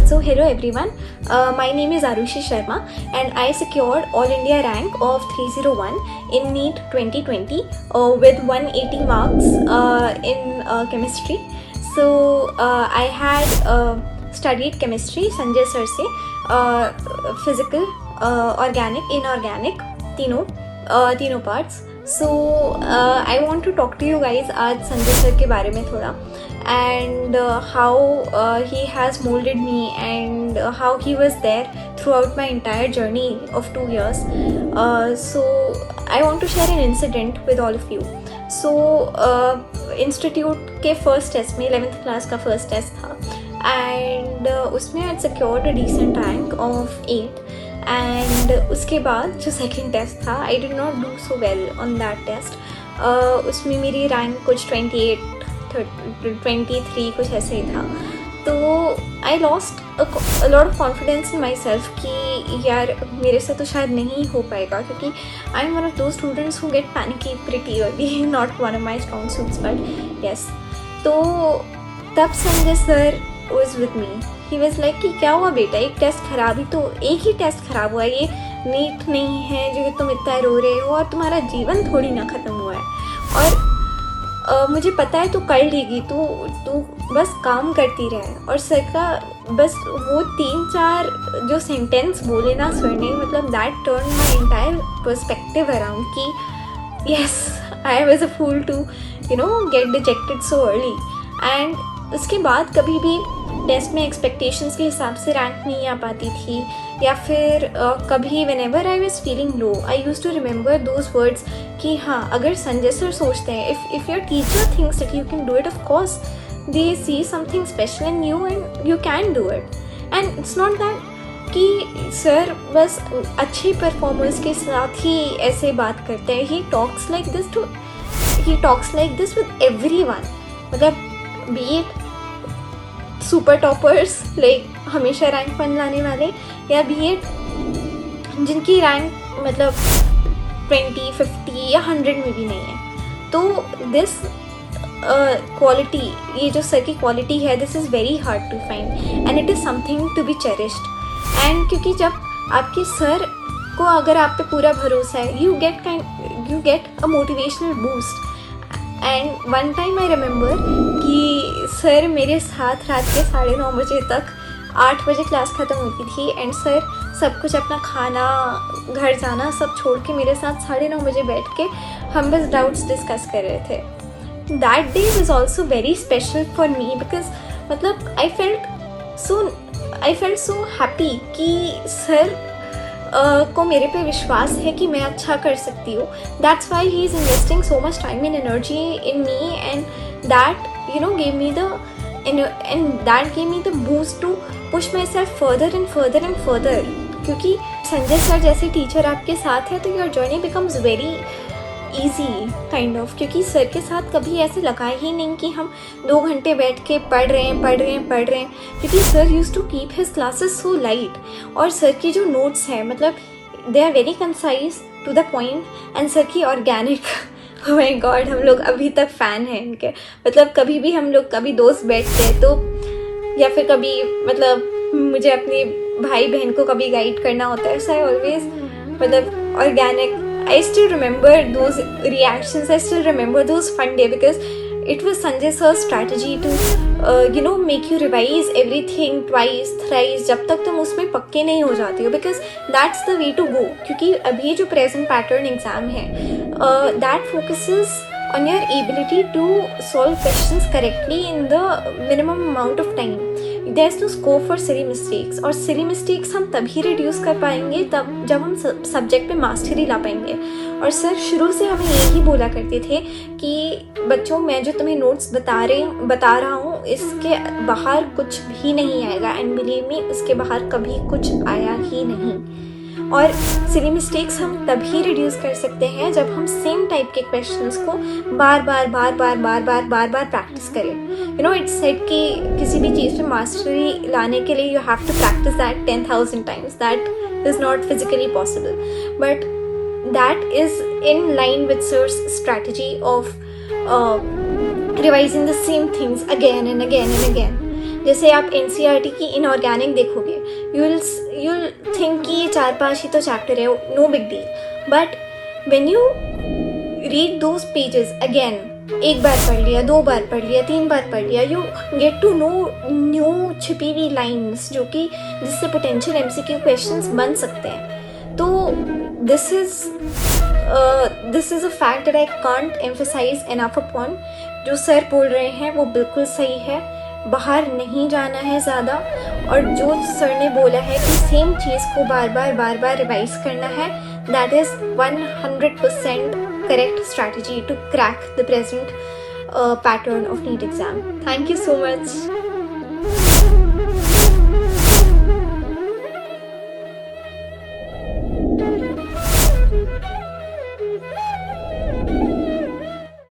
So hello everyone, my name is Arushi Sharma and I secured All India rank of 301 in NEET 2020 with 180 marks in chemistry. So I had studied chemistry Sanjay sir से physical, organic, inorganic तीनों parts. So I want to talk to you guys आज Sanjay sir के बारे में थोड़ा and how he has molded me and how he was there throughout my entire journey of 2 years. So I want to share an incident with all of you. So institute के first test में 11th class का first test था and उसमें I secured a decent rank of 8 and उसके बाद जो second test था I did not do so well on that test. उसमें मेरी rank कुछ 28 23 कुछ ऐसे ही था. तो I lost a lot of confidence in my self कि यार मेरे से तो शायद नहीं हो पाएगा क्योंकि आई एम वन ऑफ दो students who get panicky pretty early, not one of my strong suits but yes. तो तब Sanjay sir was with me. He was like कि क्या हुआ बेटा, एक टेस्ट खराब ही तो, एक ही टेस्ट खराब हुआ, ये नीट नहीं है जो तुम इतना रो रहे हो और तुम्हारा जीवन थोड़ी ना ख़त्म हुआ है और मुझे पता है तू कर लेगी, तू बस काम करती रहे. और सर का बस वो 3-4 जो सेंटेंस बोले ना सर ने, मतलब that turn my entire perspective around कि yes I was a fool to get dejected so early. And उसके बाद कभी भी टेस्ट में एक्सपेक्टेशंस के हिसाब से रैंक नहीं आ पाती थी या फिर कभी whenever I was feeling low I used to remember those words कि हाँ अगर संजय सर सोचते हैं if your teacher thinks that you can do it, of course they see something special in you and you can do it. And it's not that कि sir बस अच्छे performers के साथ ही ऐसे बात करते हैं. He talks like this with everyone, मतलब be it super toppers like हमेशा रैंक 1 लाने वाले या बी इट जिनकी रैंक मतलब 20, 50 या 100 में भी नहीं है. तो दिस क्वालिटी, ये जो सर की क्वालिटी है, this is very hard to find and it is something to be cherished. एंड क्योंकि जब आपके सर को अगर आप पे पूरा भरोसा है, you get a motivational boost. And one time I remember कि सर मेरे साथ रात के 9:30 बजे तक, 8 बजे क्लास ख़त्म होती थी एंड सर सब कुछ अपना खाना, घर जाना सब छोड़ के मेरे साथ 9:30 बजे बैठ के हम बस डाउट्स डिस्कस कर रहे थे. That day was also very special for me because मतलब आई फेल्ट सो हैप्पी कि सर को मेरे पे विश्वास है कि मैं अच्छा कर सकती हूँ. That's why he is investing so much time and energy in me and that gave me the boost to push myself further and further and further. क्योंकि संजय सर जैसे टीचर आपके साथ है तो your journey becomes very easy kind of. क्योंकि sir के साथ कभी ऐसे लगा ही नहीं कि हम 2 घंटे बैठ के पढ़ रहे हैं क्योंकि sir used to keep his classes so light. और सर की जो नोट्स हैं मतलब they are very concise to the point and sir की ऑर्गेनिक ओह माय गॉड, हम लोग अभी तक फ़ैन हैं इनके. मतलब कभी भी हम लोग कभी दोस्त बैठते हैं तो या फिर कभी मतलब मुझे अपने भाई बहन को कभी गाइड करना होता है, सो आई ऑलवेज मतलब organic. I still remember those reactions, I still remember those fun day because it was Sanjay sir's strategy to make you revise everything twice, thrice जब तक तुम उसमें पक्के नहीं हो जाते हो because that's the way to go. क्योंकि अभी जो present pattern exam है that focuses on your ability to solve questions correctly in the minimum amount of time. There's no scope for silly mistakes और silly mistakes हम तभी reduce कर पाएंगे तब जब हम सब्जेक्ट पे मास्टरी ला पाएंगे. और सर शुरू से हमें यही बोला करते थे कि बच्चों मैं जो तुम्हें नोट्स बता रहा हूँ इसके बाहर कुछ भी नहीं आएगा एंड बिलीव मी उसके बाहर कभी कुछ आया ही नहीं. और सिली मिस्टेक्स हम तभी रिड्यूस कर सकते हैं जब हम सेम टाइप के क्वेश्चंस को बार बार प्रैक्टिस करें. इट्स सेड कि किसी भी चीज़ पे मास्टरी लाने के लिए you have to practice that 10,000 times. That is not physically possible but that is in line with sir's strategy of revising the same things again and again. जैसे आप NCERT की इनऑर्गेनिक देखोगे, you'll think कि ये 4-5 ही तो chapter है, no big deal, but when you read those pages again, एक बार पढ़ लिया, 2 बार पढ़ लिया, 3 बार पढ़ लिया, you get to know new छिपी हुई लाइन्स जो कि जिससे पोटेंशियल MCQ क्वेश्चंस बन सकते हैं. तो this is a fact that I can't emphasise enough upon. जो सर बोल रहे हैं वो बिल्कुल सही है, बाहर नहीं जाना है ज़्यादा, और जो सर ने बोला है कि सेम चीज़ को बार बार रिवाइज करना है, that is 100% correct strategy to crack the present pattern of NEET exam. Thank you so much.